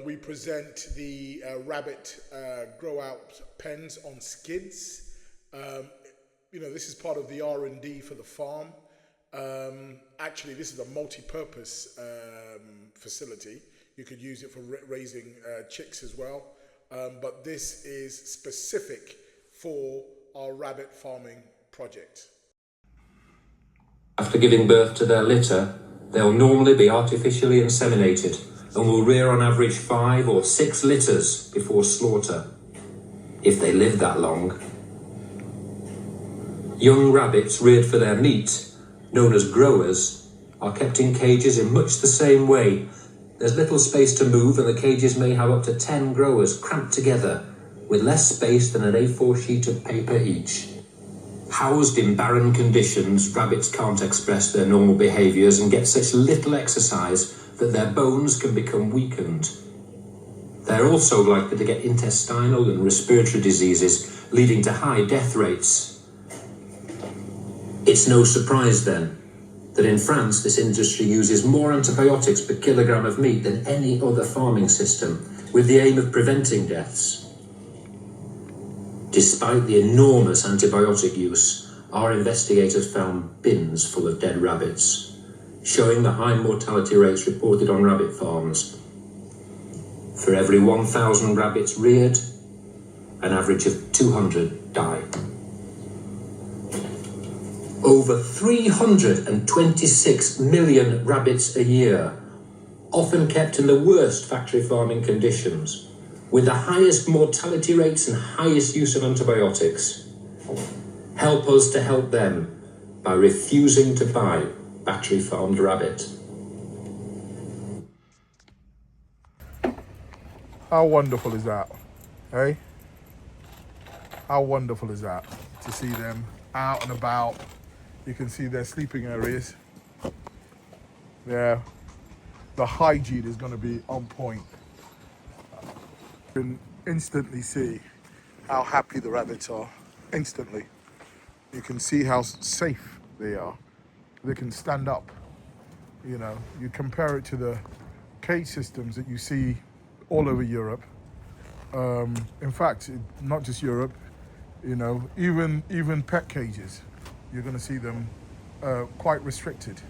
We present the rabbit grow out pens on skids. This is part of the R&D for the farm. Actually, this is a multi-purpose facility. You could use it for raising chicks as well. But this is specific for our rabbit farming project. After giving birth to their litter, they'll normally be artificially inseminated and will rear on average 5 or 6 litters before slaughter, if they live that long. Young rabbits reared for their meat, known as growers, are kept in cages in much the same way. There's little space to move, and the cages may have up to 10 growers cramped together, with less space than an A4 sheet of paper each. Housed in barren conditions, rabbits can't express their normal behaviours and get such little exercise that their bones can become weakened. They're also likely to get intestinal and respiratory diseases, leading to high death rates. It's no surprise then that in France this industry uses more antibiotics per kilogram of meat than any other farming system, with the aim of preventing deaths. Despite the enormous antibiotic use, our investigators found bins full of dead rabbits, showing the high mortality rates reported on rabbit farms. For every 1,000 rabbits reared, an average of 200 die. Over 326 million rabbits a year, often kept in the worst factory farming conditions, with the highest mortality rates and highest use of antibiotics. Help us to help them by refusing to buy battery farmed rabbit. How wonderful is that, eh? How wonderful is that to see them out and about. You can see their sleeping areas. The hygiene is going to be on point. You can instantly see how happy the rabbits are. Instantly. You can see how safe they are. They can stand up. You compare it to the cage systems that you see all over Europe. In fact, not just Europe, even pet cages, you're going to see them quite restricted.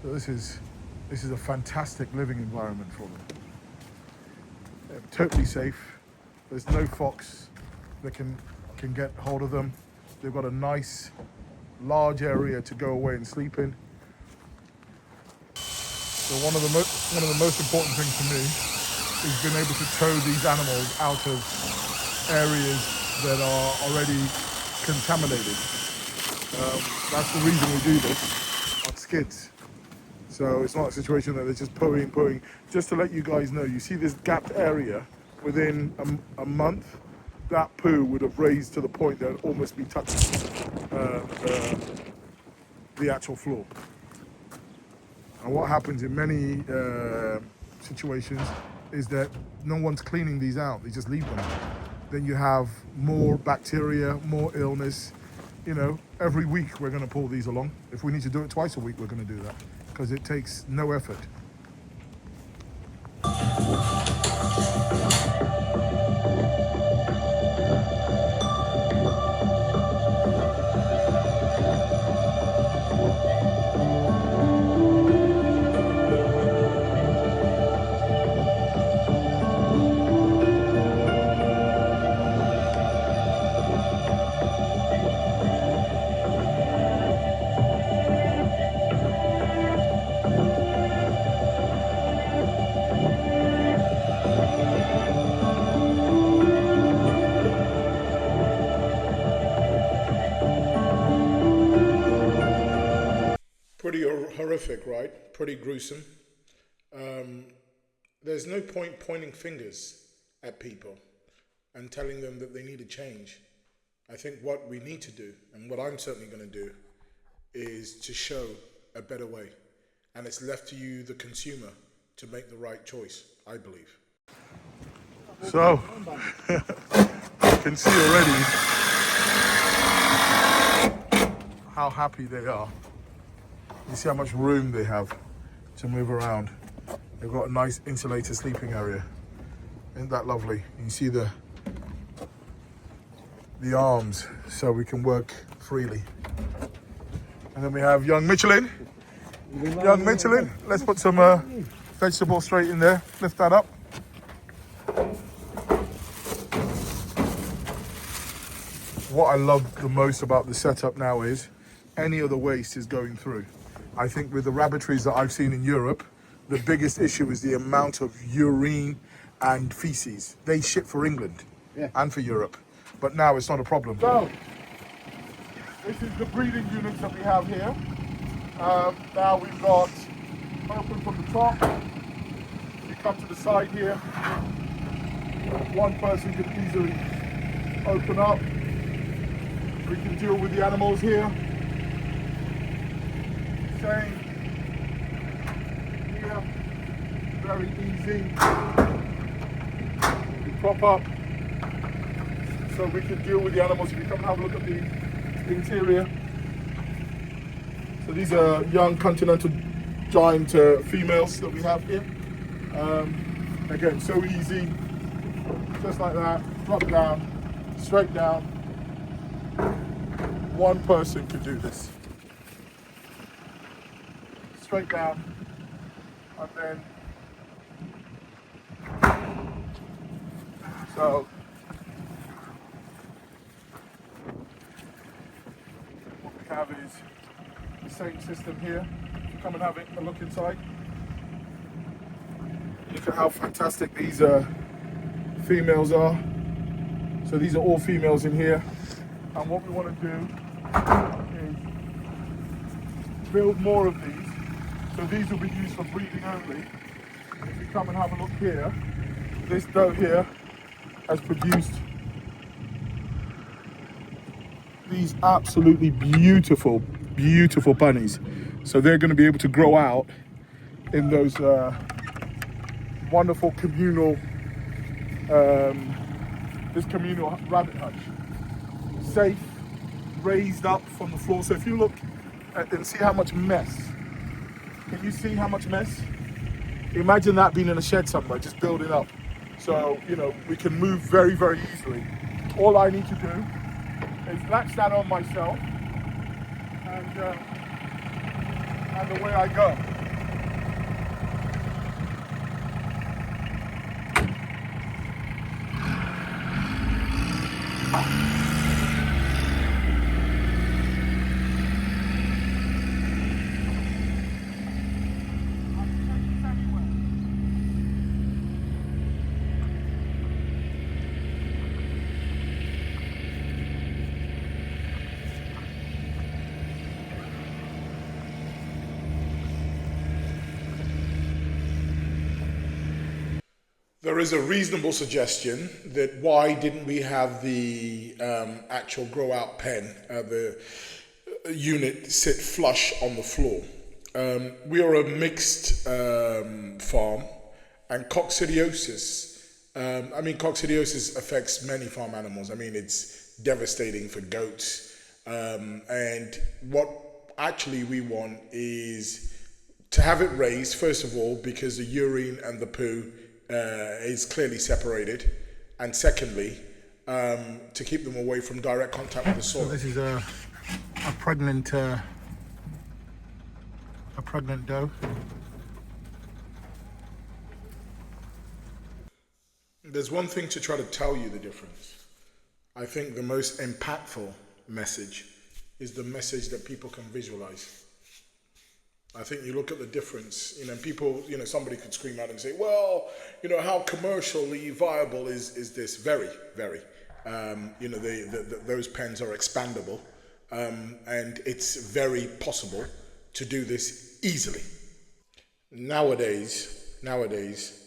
So this is a fantastic living environment for them. They're totally safe. There's no fox that can get hold of them. They've got a nice large area to go away and sleep in. So one of the most important things for me is being able to tow these animals out of areas that are already contaminated. That's the reason we do this on skids. So it's not a situation that they're just pooing. Just to let you guys know, you see this gapped area within a month, that poo would have raised to the point that it'd almost be touching the actual floor. And what happens in many situations is that no one's cleaning these out, they just leave them. Then you have more bacteria, more illness. Every week we're going to pull these along. If we need to do it twice a week, we're going to do that, because it takes no effort. Pretty horrific, right? Pretty gruesome. There's no point pointing fingers at people and telling them that they need a change. I think what we need to do, and what I'm certainly going to do, is to show a better way. And it's left to you, the consumer, to make the right choice, I believe. So, you can see already how happy they are. You see how much room they have to move around. They've got a nice insulated sleeping area. Isn't that lovely? You can see the arms, so we can work freely. And then we have young Michelin. Young Michelin, let's put some vegetables straight in there. Lift that up. What I love the most about the setup now is any of the waste is going through. I think with the rabbitries that I've seen in Europe, the biggest issue is the amount of urine and feces. They ship for England and for Europe, but now it's not a problem. So, this is the breeding units that we have here. Now we've got open from the top. You come to the side here. One person can easily open up. We can deal with the animals here. Same here, very easy. We prop up so we can deal with the animals. We come and have a look at the interior. So these are young continental giant females that we have here. Again, so easy, just like that, drop down, straight down. One person can do this. Straight down, and then, so, what we have is the same system here. Come and have a look inside. Look at how fantastic these females are. So these are all females in here. And what we want to do is build more of these. So these will be used for breeding only. If you come and have a look here, this doe here has produced these absolutely beautiful, beautiful bunnies. So they're going to be able to grow out in those wonderful communal, this communal rabbit hutch. Safe, raised up from the floor. So if you look and see how much mess, can you see how much mess? Imagine that being in a shed somewhere, just building up. So, you know, we can move very, very easily. All I need to do is latch that on myself and away I go. There is a reasonable suggestion that why didn't we have the actual grow out pen, the unit sit flush on the floor. We are a mixed farm, and coccidiosis, coccidiosis affects many farm animals. I mean, it's devastating for goats. And what actually we want is to have it raised, first of all, because the urine and the poo is clearly separated, and secondly, to keep them away from direct contact with the soil. So this is a pregnant doe. There's one thing to try to tell you the difference. I think the most impactful message is the message that people can visualize. I think you look at the difference, people, somebody could scream out and say, well, how commercially viable is this? Very, very. Those pens are expandable, and it's very possible to do this easily. Nowadays,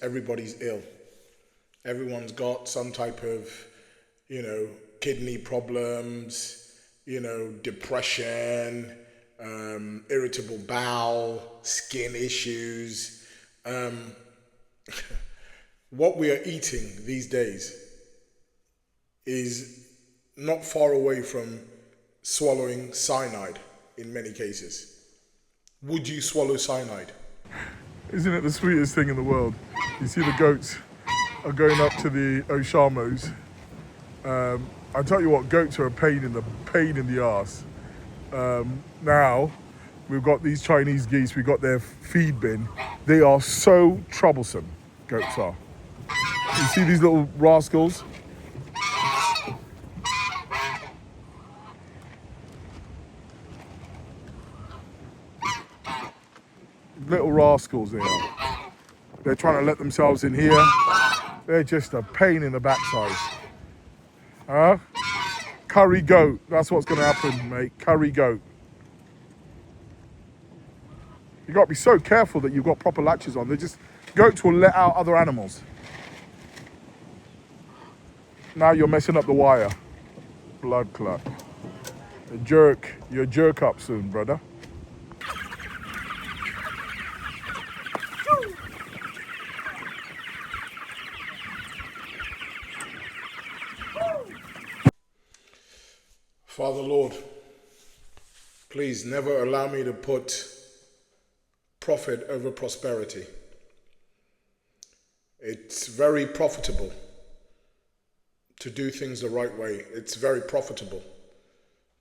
everybody's ill. Everyone's got some type of, kidney problems, depression, irritable bowel, skin issues. What we are eating these days is not far away from swallowing cyanide in many cases. Would you swallow cyanide? Isn't it the sweetest thing in the world? You see the goats are going up to the Oshamos. I tell you what, goats are a pain in the arse. Now, we've got these Chinese geese, we've got their feed bin. They are so troublesome, goats are. You see these little rascals? Little rascals they are. They're trying to let themselves in here. They're just a pain in the backside. Huh? Curry goat, that's what's gonna happen, mate. Curry goat. You gotta be so careful that you've got proper latches on. Goats will let out other animals. Now you're messing up the wire. Blood clot. You'll jerk up soon, brother. Father Lord, please never allow me to put profit over prosperity. It's very profitable to do things the right way. It's very profitable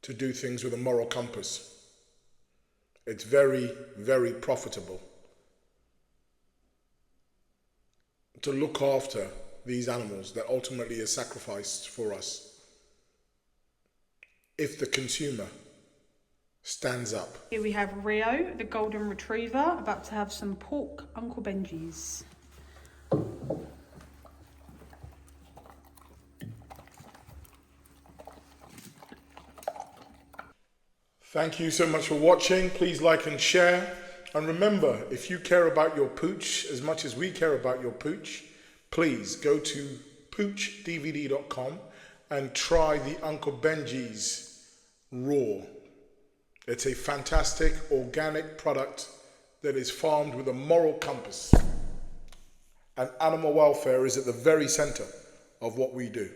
to do things with a moral compass. It's very, very profitable to look after these animals that ultimately are sacrificed for us. If the consumer stands up. Here we have Rio, the golden retriever, about to have some pork Uncle Benji's. Thank you so much for watching. Please like and share. And remember, if you care about your pooch as much as we care about your pooch, please go to poochdvd.com and try the Uncle Benji's Raw. It's a fantastic organic product that is farmed with a moral compass. And animal welfare is at the very center of what we do.